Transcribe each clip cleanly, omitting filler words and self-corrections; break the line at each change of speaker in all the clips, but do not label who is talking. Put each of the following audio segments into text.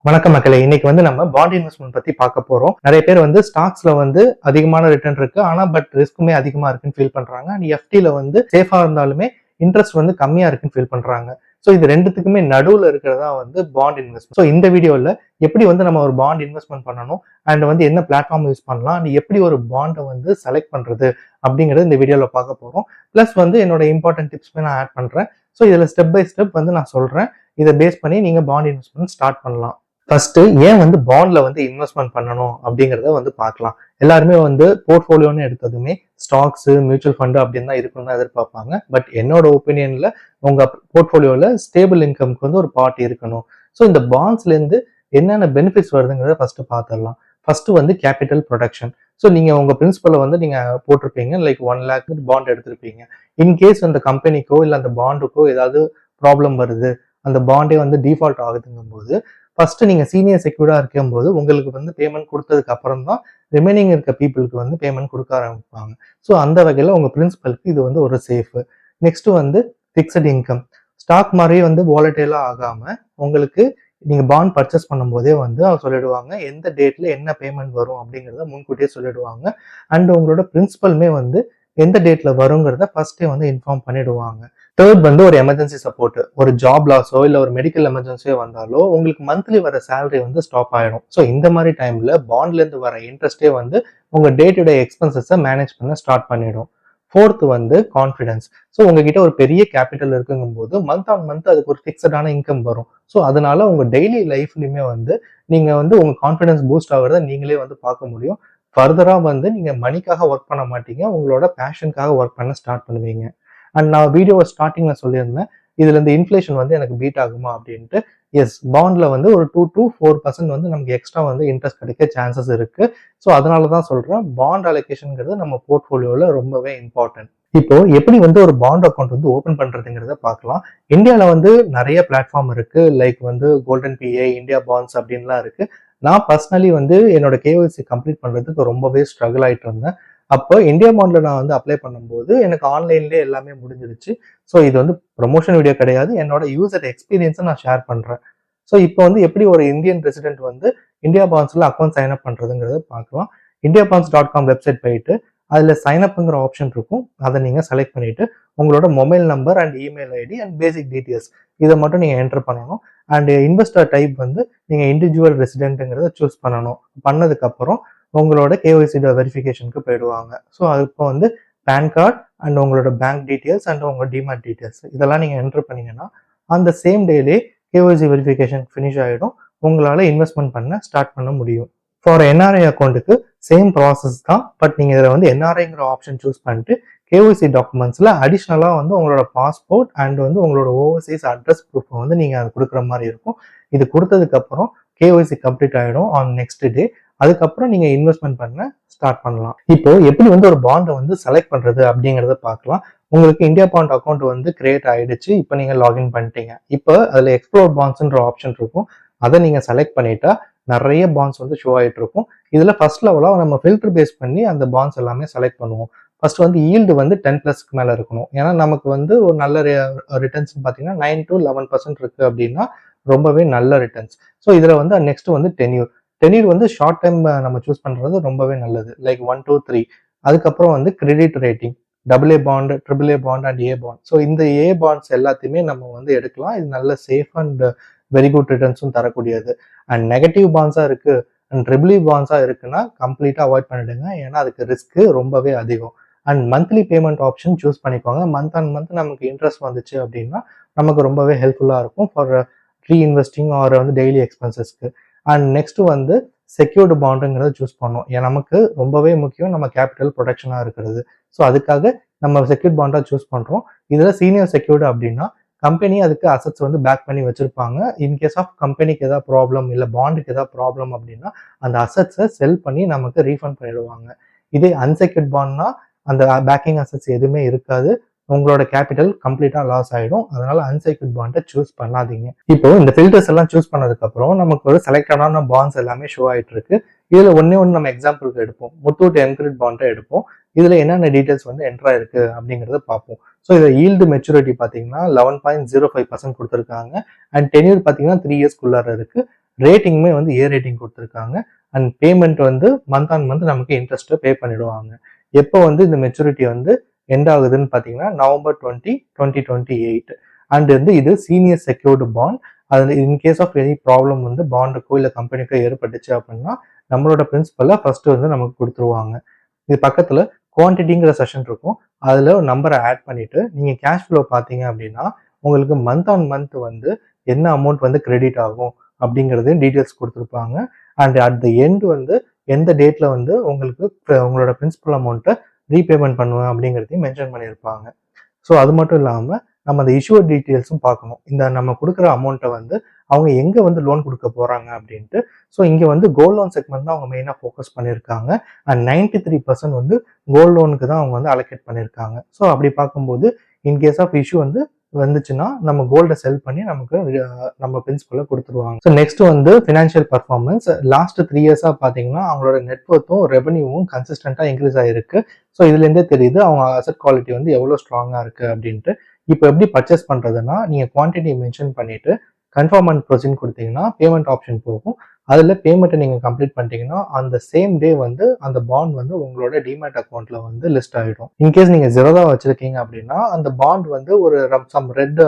வணக்கம் மக்களே. இன்னைக்கு நம்ம பாண்ட் இன்வெஸ்ட்மெண்ட் பத்தி பார்க்க போறோம். நிறைய பேர் ஸ்டாக்ஸ்ல அதிகமான ரிட்டர்ன் இருக்கு, ஆனா ரிஸ்க்குமே அதிகமா இருக்குன்னு ஃபீல் பண்றாங்க. அண்ட் எஃப்டில சேஃபா இருந்தாலுமே இன்ட்ரெஸ்ட் கம்மியா இருக்குன்னு ஃபீல் பண்றாங்க. ஸோ இது ரெண்டுத்துக்குமே நடுவுல இருக்கிறதா பாண்ட் இன்வெஸ்ட்மெண்ட். ஸோ இந்த வீடியோல எப்படி நம்ம ஒரு பாண்ட் இன்வெஸ்ட்மெண்ட் பண்ணணும் அண்ட் என்ன பிளாட்ஃபார்ம் யூஸ் பண்ணலாம் அண்ட் எப்படி ஒரு பாண்டை செலக்ட் பண்றது அப்படிங்கறது இந்த வீடியோல பார்க்க போறோம். பிளஸ் என்னோட இம்பார்ட்டன்ட் டிப்ஸ்மே நான் ஆட் பண்றேன். ஸோ இதுல ஸ்டெப் பை ஸ்டெப் நான் சொல்றேன். இதை பேஸ் பண்ணி நீங்க பாண்ட் இன்வெஸ்ட்மெண்ட் ஸ்டார்ட் பண்ணலாம். ஃபர்ஸ்ட் ஏன் பாண்ட்ல இன்வெஸ்ட்மெண்ட் பண்ணணும் அப்படிங்கறத பார்க்கலாம். எல்லாருமே போர்ட்ஃபோலியோன்னு எடுத்ததுமே ஸ்டாக்ஸ், மியூச்சுவல் ஃபண்ட் அப்படின்னு தான் இருக்குன்னு தான் எதிர்பார்ப்பாங்க. பட் என்னோட ஒப்பீனியன்ல உங்க போர்ட்ஃபோலியோல ஸ்டேபிள் இன்கம்க்கு ஒரு பார்ட் இருக்கணும். ஸோ இந்த பாண்ட்ஸ்ல இருந்து என்னென்ன பெனிஃபிட்ஸ் வருதுங்கிறத ஃபர்ஸ்ட் பார்த்துடலாம். First capital production. ஸோ நீங்க உங்க பிரின்சிபலை நீங்க போட்டிருப்பீங்க, லைக் 1 lakh பாண்ட் எடுத்திருப்பீங்க. இன்கேஸ் அந்த கம்பெனிக்கோ இல்லை அந்த பாண்டுக்கோ ஏதாவது ப்ராப்ளம் வருது, அந்த பாண்டே டிஃபால்ட் ஆகுதுங்கும் போது ஃபர்ஸ்ட் நீங்க சீனியர் செக்யூர்டா இருக்கும் போது உங்களுக்கு பேமெண்ட் கொடுத்ததுக்கு அப்புறம் தான் ரிமைனிங் இருக்க பீப்புளுக்கு பேமெண்ட் கொடுக்க ஆரம்பிப்பாங்க. ஸோ அந்த வகையில உங்க பிரின்சிபலுக்கு இது ஒரு safe. Next fixed income. Stock மாதிரியே வாலட்டைலா ஆகாம உங்களுக்கு நீங்க பாண்ட் பர்ச்சேஸ் பண்ணும் போதே அவர் சொல்லிடுவாங்க எந்த டேட்ல என்ன பேமெண்ட் வரும் அப்படிங்கறத முன்கூட்டியே சொல்லிடுவாங்க. அண்ட் உங்களோட பிரின்சிபலுமே எந்த டேட்ல வருங்கிறத ஃபர்ஸ்டே இன்ஃபார்ம் பண்ணிடுவாங்க. தேர்ட் ஒரு எமர்ஜென்சி சப்போர்ட். ஒரு ஜாப் லாஸோ இல்ல ஒரு மெடிக்கல் எமர்ஜென்சியோ வந்தாலோ உங்களுக்கு மந்த்லி வர சேலரி ஸ்டாப் ஆயிடும். ஸோ இந்த மாதிரி டைம்ல பாண்ட்ல இருந்து வர இன்ட்ரெஸ்டே உங்க டே டு டே எக்ஸ்பென்சஸை மேனேஜ் பண்ண ஸ்டார்ட் பண்ணிடும். Fourth confidence. ஸோ உங்ககிட்ட ஒரு பெரிய கேபிட்டல் இருக்குங்கும் போது மந்த் ஆன் மந்த் அதுக்கு ஒரு ஃபிக்ஸடான இன்கம் வரும். ஸோ அதனால உங்க டெய்லி லைஃப்லயுமே நீங்க உங்க கான்ஃபிடன்ஸ் பூஸ்ட் ஆகுறத நீங்களே பார்க்க முடியும். ஃபர்தரா நீங்க மணிக்காக ஒர்க் பண்ண மாட்டீங்க, உங்களோட பேஷனுக்காக ஒர்க் பண்ண ஸ்டார்ட் பண்ணுவீங்க. அண்ட் நான் வீடியோ ஸ்டார்டிங்ல சொல்லியிருந்தேன், இதுல இந்த இன்ஃபிளேஷன் எனக்கு பீட் ஆகுமா அப்படின்ட்டு. எஸ், பாண்ட்ல ஒரு 2 to 4% நமக்கு எக்ஸ்ட்ரா இன்ட்ரெஸ்ட் கிடைக்க சான்சஸ் இருக்கு. ஸோ அதனாலதான் சொல்றேன், பாண்ட் அலோகேஷன்ங்கிறது நம்ம போர்ட்ஃபோலியோல ரொம்பவே இம்பார்ட்டன்ட். இப்போ எப்படி ஒரு பாண்ட் அக்கௌண்ட் ஓபன் பண்றதுங்கிறத பார்க்கலாம். இந்தியால நிறைய பிளாட்ஃபார்ம் இருக்கு, like Golden Pi, India Bonds அப்படின்லாம் இருக்கு. நான் பர்சனலி என்னோட கேஒய்சி கம்ப்ளீட் பண்றதுக்கு ரொம்பவே ஸ்ட்ரகிள் ஆயிட்டு இருந்தேன். அப்போ இந்தியா பாண்ட்ல நான் அப்ளை பண்ணும்போது எனக்கு ஆன்லைன்லேயே எல்லாமே முடிஞ்சிருச்சு. ஸோ இது ப்ரொமோஷன் வீடியோ கிடையாது, என்னோட யூசர் எக்ஸ்பீரியன்ஸை நான் ஷேர் பண்றேன். ஸோ இப்போ எப்படி ஒரு இந்தியன் ரெசிடென்ட் இந்தியா பாண்ட்ஸ்ல அக்கௌண்ட் சைன் அப் பண்றதுங்கிறத பார்க்கலாம். indiabanks.com வெப்சைட் போயிட்டு அதுல சைன் அப்ங்கிற ஆப்ஷன் இருக்கும். அதை நீங்க செலக்ட் பண்ணிட்டு உங்களோட mobile number and email ID and basic details இதை மட்டும் நீங்க என்டர் பண்ணணும். அண்ட் இன்வெஸ்டர் டைப் நீங்க இண்டிவிஜுவல் ரெசிடென்ட்ங்கிறத சூஸ் பண்ணணும். பண்ணதுக்கு அப்புறம் உங்களோட கேஒய்சி வெரிஃபிகேஷனுக்கு போயிடுவாங்க. ஸோ இப்போ பேன் கார்டு அண்ட் உங்களோட பேங்க் டீடைல்ஸ் அண்ட் உங்களோட டிமாட் டீடைல்ஸ் இதெல்லாம் நீங்க என்டர் பண்ணீங்கன்னா அந்த சேம் டேலே கேஒய்சி வெரிஃபிகேஷன் ஃபினிஷ் ஆகிடும். உங்களால இன்வெஸ்ட்மெண்ட் பண்ண ஸ்டார்ட் பண்ண முடியும். ஃபார் என்ஆர்ஐ அக்கௌண்ட்டுக்கு சேம் ப்ராசஸ் தான். பட் நீங்க இதில் என்ஆர்ஐங்கிற ஆப்ஷன் சூஸ் பண்ணிட்டு கேஒய்சி டாக்குமெண்ட்ஸ்ல அடிஷ்னலா உங்களோட பாஸ்போர்ட் அண்ட் உங்களோட ஓவர்சீஸ் அட்ரஸ் ப்ரூஃப் நீங்க அது கொடுக்குற மாதிரி இருக்கும். இது கொடுத்ததுக்கு அப்புறம் கேஒய்சி கம்ப்ளீட் ஆயிடும் ஆன் நெக்ஸ்ட் டே. அதுக்கப்புறம் நீங்க இன்வெஸ்ட்மெண்ட் பண்ண ஸ்டார்ட் பண்ணலாம். இப்போ எப்படி ஒரு பாண்டை செலக்ட் பண்றது அப்படிங்கறத பார்க்கலாம். உங்களுக்கு இந்தியா பாண்ட் அக்கௌண்ட் கிரியேட் ஆயிடுச்சு. இப்போ நீங்க லாகின் பண்ணிட்டீங்க. இப்போ அதுல எக்ஸ்ப்ளோர் பாண்ட்ஸ்ன்ற ஆப்ஷன் இருக்கும். அதை நீங்க செலக்ட் பண்ணிட்டா நிறைய பாண்ட்ஸ் ஷோ ஆயிட்டு இருக்கும். இதுல ஃபர்ஸ்ட் லெவலா நம்ம ஃபில்டர் பேஸ் பண்ணி அந்த பாண்ட்ஸ் எல்லாமே செலக்ட் பண்ணுவோம். ஃபர்ஸ்ட் ஈல்டு 10+ மேல இருக்கணும். ஏன்னா நமக்கு ஒரு நல்ல ரிட்டர்ன்ஸ் பாத்தீங்கன்னா 9 to 11% இருக்கு அப்படின்னா ரொம்பவே நல்ல ரிட்டர்ன்ஸ். ஸோ இதுல next tenure. Tenure short time நம்ம சூஸ் பண்றது ரொம்பவே நல்லது, லைக் 1 to 3. அதுக்கப்புறம் credit rating, AA bond, AAA bond and A bond. So இந்த ஏ பாண்ட்ஸ் எல்லாத்தையுமே நம்ம எடுக்கலாம். இது நல்ல சேஃப் அண்ட் வெரி குட் ரிட்டர்ன்ஸும் தரக்கூடியது. அண்ட் நெகட்டிவ் பாண்ட்ஸா இருக்கு அண்ட் AAA பாண்ட்ஸா இருக்குன்னா கம்ப்ளீட்டா அவாய்ட் பண்ணிடுங்க. ஏன்னா அதுக்கு ரிஸ்க் ரொம்பவே அதிகம். And monthly payment option choose பண்ணிக்கோங்க. மந்த் ஆன் மந்த் நமக்கு இன்ட்ரெஸ்ட் வந்துச்சு அப்படின்னா நமக்கு ரொம்பவே ஹெல்ப்ஃபுல்லா இருக்கும் ஃபார் ரீஇன்வெஸ்டிங் ஆர் டெய்லி எக்ஸ்பென்சஸ்க்கு. அண்ட் நெக்ஸ்ட் செக்யூர்டு பாண்டுங்கிறத சூஸ் பண்ணோம். நமக்கு ரொம்பவே முக்கியம் நம்ம கேபிட்டல் ப்ரொடக்ஷனா இருக்கிறது. ஸோ அதுக்காக நம்ம செக்யூர்ட் பாண்டா சூஸ் பண்றோம். இதுல சீனியர் செக்யூர்டு அப்படின்னா கம்பெனி அதுக்கு அசட்ஸ் பேக் பண்ணி வச்சிருப்பாங்க. இன்கேஸ் ஆஃப் கம்பெனிக்கு ஏதாவது ப்ராப்ளம் இல்லை பாண்டுக்கு ஏதாவது ப்ராப்ளம் அப்படின்னா அந்த அசட்ஸை செல் பண்ணி நமக்கு ரீஃபண்ட் பண்ணிடுவாங்க. இதே அன்செக்யூர்ட் பாண்ட்னா அந்த பேக்கிங் அசட்ஸ் எதுவுமே இருக்காது, உங்களோட கேபிட்டல் கம்ப்ளீட்டா லாஸ் ஆயிடும். அதனால அன்செக்யூர்ட் பாண்டை சூஸ் பண்ணாதீங்க. இப்போ இந்த ஃபில்டர்ஸ் எல்லாம் சூஸ் பண்ணதுக்கு அப்புறம் நமக்கு ஒரு செலக்டடான பாண்ட்ஸ் எல்லாமே ஷோ ஆயிட்டு இருக்கு. இதுல ஒன்னே நம்ம எக்ஸாம்பிளுக்கு எடுப்போம். முத்தூட் என்கிரிட் பாண்டை எடுப்போம். இதுல என்னென்ன டீடைல்ஸ் என்டர் ஆயிருக்கு அப்படிங்கறத பார்ப்போம். ஸோ இதை ஈல்டு மெச்சூரிட்டி பாத்தீங்கன்னா 11.05% கொடுத்துருக்காங்க. அண்ட் டென்யூர் பாத்தீங்கன்னா 3 இயர்ஸ்க்குள்ளார இருக்கு. ரேட்டிங்குமே வந்து ஏ ரேட்டிங் கொடுத்துருக்காங்க. அண்ட் பேமெண்ட் வந்து மந்த் ஆன் மந்த் நமக்கு இன்ட்ரெஸ்ட்டை பே பண்ணிடுவாங்க. எப்போ வந்து இந்த மெச்சூரிட்டி வந்து எண்ட் ஆகுதுன்னு பார்த்தீங்கன்னா November 20, 2028. அண்ட் வந்து இது சீனியர் செக்யூர்டு பாண்ட். அது இன்கேஸ் ஆஃப் எனி ப்ராப்ளம் வந்து பாண்டுக்கோ இல்லை கம்பெனிக்கோ ஏற்பட்டுச்சு அப்படின்னா நம்மளோட பிரின்சிபலை ஃபர்ஸ்ட் வந்து நமக்கு கொடுத்துருவாங்க. இது பக்கத்தில் குவான்டிட்டிங்கிற செஷன் இருக்கும். அதில் ஒரு நம்பரை ஆட் பண்ணிட்டு நீங்கள் கேஷ் ஃப்ளோ பார்த்தீங்க அப்படின்னா உங்களுக்கு மந்த் ஆன் மந்த் வந்து என்ன அமௌண்ட் வந்து கிரெடிட் ஆகும் அப்படிங்கிறதையும் டீட்டெயில்ஸ் கொடுத்துருப்பாங்க. அண்ட் அட் த எண்ட் வந்து எந்த டேட்ல வந்து உங்களுக்கு உங்களோட பிரின்சிபல் அமௌண்ட்டை ரீபேமெண்ட் பண்ணுவேன் அப்படிங்கிறதையும் மென்ஷன் பண்ணியிருப்பாங்க. ஸோ அது மட்டும் இல்லாமல் நம்ம அந்த இஷ்யூர் டீட்டெயில்ஸும் பார்க்கணும். இந்த நம்ம கொடுக்குற அமௌண்ட்டை வந்து அவங்க எங்கே வந்து லோன் கொடுக்க போகிறாங்க அப்படின்ட்டு. ஸோ இங்கே வந்து கோல்ட் லோன் செக்மெண்ட் தான் அவங்க மெயினாக ஃபோக்கஸ் பண்ணியிருக்காங்க. அண்ட் 93% வந்து கோல்ட் லோனுக்கு தான் அவங்க வந்து அலோகேட் பண்ணியிருக்காங்க. ஸோ அப்படி பார்க்கும்போது இன்கேஸ் ஆஃப் இஷ்யூ வந்து வந்துச்சுன்னா நம்ம கோல்டை செல் பண்ணி நமக்கு நம்ம பிரின்சிபலை கொடுத்துருவாங்க. ஸோ நெக்ஸ்ட் வந்து ஃபினான்ஷியல் பர்ஃபார்மன்ஸ். லாஸ்ட் 3 இயர்ஸாக பார்த்தீங்கன்னா அவங்களோட நெட்வொர்த்தும் ரெவன்யூவும் கன்சிஸ்டண்டாக இன்க்ரீஸ் ஆகிருக்கு. ஸோ இதுலேருந்தே தெரியுது அவங்க அசெட் குவாலிட்டி வந்து எவ்வளோ ஸ்ட்ராங்காக இருக்குது அப்படின்ட்டு. இப்போ எப்படி பர்ச்சேஸ் பண்ணுறதுன்னா நீங்கள் குவான்டிட்டி மென்ஷன் பண்ணிவிட்டு கன்ஃபார்ம் அண்ட் ப்ரொசீட் கொடுத்தீங்கன்னா பேமெண்ட் ஆப்ஷன் போகும். அதில் பேமெண்ட்டை நீங்கள் கம்ப்ளீட் பண்ணிட்டீங்கன்னா அந்த சேம் டே வந்து அந்த பாண்ட் வந்து உங்களோட டிமேட் அக்கௌண்ட்டில் வந்து லிஸ்ட் ஆகிடும். இன்கேஸ் நீங்கள் ஜெரோதா வச்சுருக்கீங்க அப்படின்னா அந்த பாண்ட் வந்து ஒரு சம் ரெட்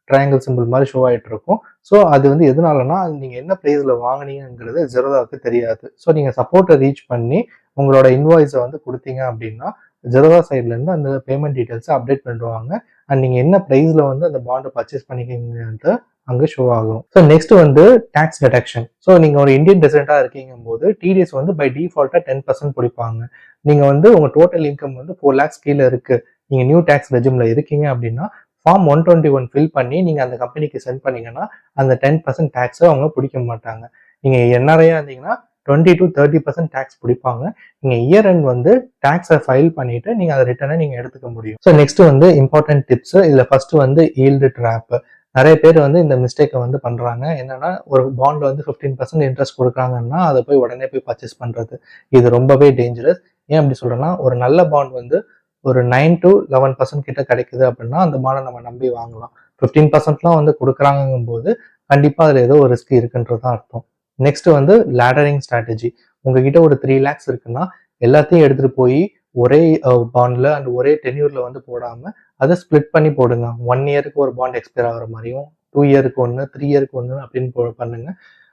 ட்ரையாங்கிள் சிம்பிள் மாதிரி ஷோ ஆகிட்டு இருக்கும். ஸோ அது வந்து எதனாலனா நீங்கள் என்ன ப்ரைஸில் வாங்கினீங்கிறது ஜெரோதாவுக்கு தெரியாது. ஸோ நீங்கள் சப்போர்ட்டை ரீச் பண்ணி உங்களோட இன்வாய்ஸை வந்து கொடுத்தீங்க அப்படின்னா ஜெரோதா சைட்லேருந்து அந்த பேமெண்ட் டீட்டெயில்ஸை அப்டேட் பண்ணிடுவாங்க. அண்ட் நீங்கள் என்ன ப்ரைஸில் வந்து அந்த பாண்டை பர்ச்சேஸ் பண்ணிக்கிங்கிறது அங்கே ஷோ ஆகும். ஸோ நெக்ஸ்ட் வந்து டேக்ஸ் டிடக்ஷன். ஸோ நீங்கள் ஒரு இந்தியன் ரெசிடென்ட்டாக இருக்கீங்கும் போது டிடிஎஸ் வந்து பை டிஃபால்ட்டாக 10% பிடிப்பாங்க. நீங்கள் வந்து உங்கள் டோட்டல் இன்கம் வந்து 4 lakhs கீழே இருக்குது, நீங்கள் நியூ டேக்ஸ் ரெஜிமில் இருக்கீங்க அப்படின்னா ஃபார்ம் 121 ஃபில் பண்ணி நீங்கள் அந்த கம்பெனிக்கு சென்ட் பண்ணீங்கன்னா அந்த 10% டேக்ஸை அவங்க பிடிக்க மாட்டாங்க. நீங்கள் என்ஆர்ஐயா இருந்தீங்கன்னா 20 to 30% டேக்ஸ் பிடிப்பாங்க. நீங்கள் இயர் எண்ட் வந்து டேக்ஸை ஃபைல் பண்ணிட்டு நீங்கள் அதை ரிட்டர்னை நீங்கள் எடுத்துக்க முடியும். ஸோ நெக்ஸ்ட் வந்து இம்பார்ட்டன்ட் டிப்ஸ். இதில் ஃபர்ஸ்ட் வந்து ஈல்டு ட்ராப். நிறைய பேர் வந்து இந்த மிஸ்டேக்கை வந்து பண்ணுறாங்க. என்னன்னா ஒரு பாண்ட் வந்து 15% இன்ட்ரெஸ்ட் கொடுக்குறாங்கன்னா அதை போய் உடனே போய் பர்ச்சேஸ் பண்ணுறது. இது ரொம்பவே டேஞ்சரஸ். ஏன் அப்படி சொல்கிறேன்னா ஒரு நல்ல பாண்ட் வந்து ஒரு 9 to 11% கிட்ட கிடைக்குது அப்படின்னா அந்த பாண்டை நம்ம நம்பி வாங்கலாம். 15%லாம் வந்து கொடுக்குறாங்கும் போது கண்டிப்பாக அதில் ஏதோ ஒரு ரிஸ்க் இருக்குன்றது தான் அர்த்தம். நெக்ஸ்ட் வந்து லேடரிங் ஸ்ட்ராட்டஜி. உங்ககிட்ட ஒரு 3 lakhs இருக்குன்னா எல்லாத்தையும் எடுத்துகிட்டு போய் ஒரே பாண்டில் அண்ட் ஒரே டென்யூரில் வந்து போடாமல் அதை ஸ்ப்ளிட் பண்ணி போடுங்க. 1 இயருக்கு ஒரு பாண்ட் எக்ஸ்பயர் ஆகிற மாதிரியும் 2 இயருக்கு ஒன்று 3 இயருக்கு ஒன்று அப்படின்னு பண்ணுங்க.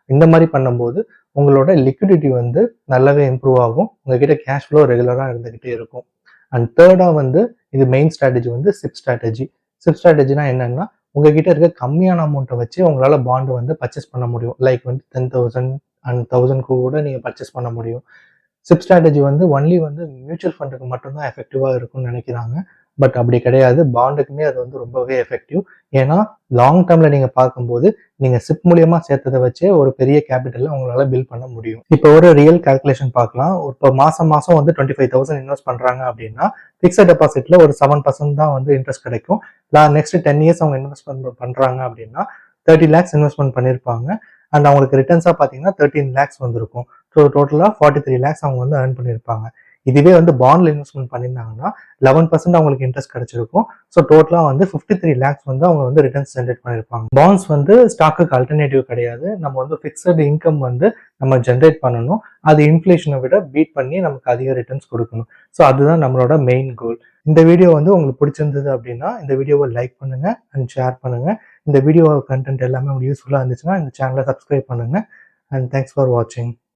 இந்த மாதிரி பண்ணும்போது உங்களோட லிக்விடிட்டி வந்து நல்லாவே இம்ப்ரூவ் ஆகும். உங்ககிட்ட கேஷ் ஃப்ளோ ரெகுலராக இருந்துகிட்டே இருக்கும். அண்ட் தேர்டாக வந்து இது மெயின் ஸ்ட்ராட்டஜி வந்து சிப் ஸ்ட்ராட்டஜி. சிப் ஸ்ட்ராட்டஜினா என்னன்னா உங்ககிட்ட இருக்க கம்மியான அமௌண்ட்டை வச்சு உங்களால் பாண்டு வந்து பர்ச்சேஸ் பண்ண முடியும். லைக் வந்து 10,000 அண்ட் 1,000 கூட நீங்கள் பர்ச்சேஸ் பண்ண முடியும். சிப் ஸ்ட்ராட்டஜி வந்து ஒன்லி வந்து மியூச்சுவல் ஃபண்டுக்கு மட்டும்தான் எஃபெக்டிவாக இருக்கும்னு நினைக்கிறாங்க. பட் அப்படி கிடையாது, பாண்டுக்குமே அது வந்து ரொம்பவே எஃபெக்டிவ். ஏன்னா லாங் டேர்மில் நீங்கள் பார்க்கும்போது நீங்கள் சிப் மூலியமாக சேர்த்ததை வச்சே ஒரு பெரிய கேபிட்டலில் உங்களால் பில்ட் பண்ண முடியும். இப்போ ஒரு ரியல் கால்குலேஷன் பார்க்கலாம். இப்போ மாதம் வந்து 25,000 இன்வெஸ்ட் பண்ணுறாங்க அப்படின்னா ஃபிக்ஸட் டெபாசிட்டில் ஒரு 7% தான் வந்து இன்ட்ரெஸ்ட் கிடைக்கும். நெக்ஸ்ட் 10 years அவங்க இன்வெஸ்ட்மெண்ட் பண்ணுறாங்க அப்படின்னா 30 lakhs இன்வெஸ்ட்மெண்ட் பண்ணியிருப்பாங்க. அண்ட் அவங்களுக்கு ரிட்டர்ன்ஸாக பார்த்தீங்கன்னா 13 lakhs வந்திருக்கும். ஸோ டோட்டலாக 43 lakhs அவங்க வந்து ஏர்ன் பண்ணியிருப்பாங்க. இதுவே வந்து பாண்ட்ல இன்வெஸ்ட்மெண்ட் பண்ணியிருந்தாங்கன்னா 11% அவங்களுக்கு இன்ட்ரெஸ்ட் கிடைச்சிருக்கும். ஸோ டோட்டலாக வந்து 53 lakhs வந்து அவங்க வந்து ரிட்டர்ன்ஸ் ஜென்ரேட் பண்ணியிருப்பாங்க. பாண்ட்ஸ் வந்து ஸ்டாக்குக்கு அல்டர்னேட்டிவ் கிடையாது. நம்ம வந்து ஃபிக்ஸட் இன்கம் வந்து நம்ம ஜென்ரேட் பண்ணணும். அது இன்ஃப்ளேஷனை விட பீட் பண்ணி நமக்கு அதிக ரிட்டர்ன்ஸ் கொடுக்கணும். ஸோ அதுதான் நம்மளோட மெயின் கோல். இந்த வீடியோ வந்து உங்களுக்கு பிடிச்சிருந்தது அப்படின்னா இந்த வீடியோவை லைக் பண்ணுங்க அண்ட் ஷேர் பண்ணுங்க. இந்த வீடியோ கண்டென்ட் எல்லாமே உங்களுக்கு யூஸ்ஃபுல்லாக இருந்துச்சுன்னா இந்த சேனலை சப்ஸ்கிரைப் பண்ணுங்க. அண்ட் தேங்க்ஸ் ஃபார் வாட்சிங்.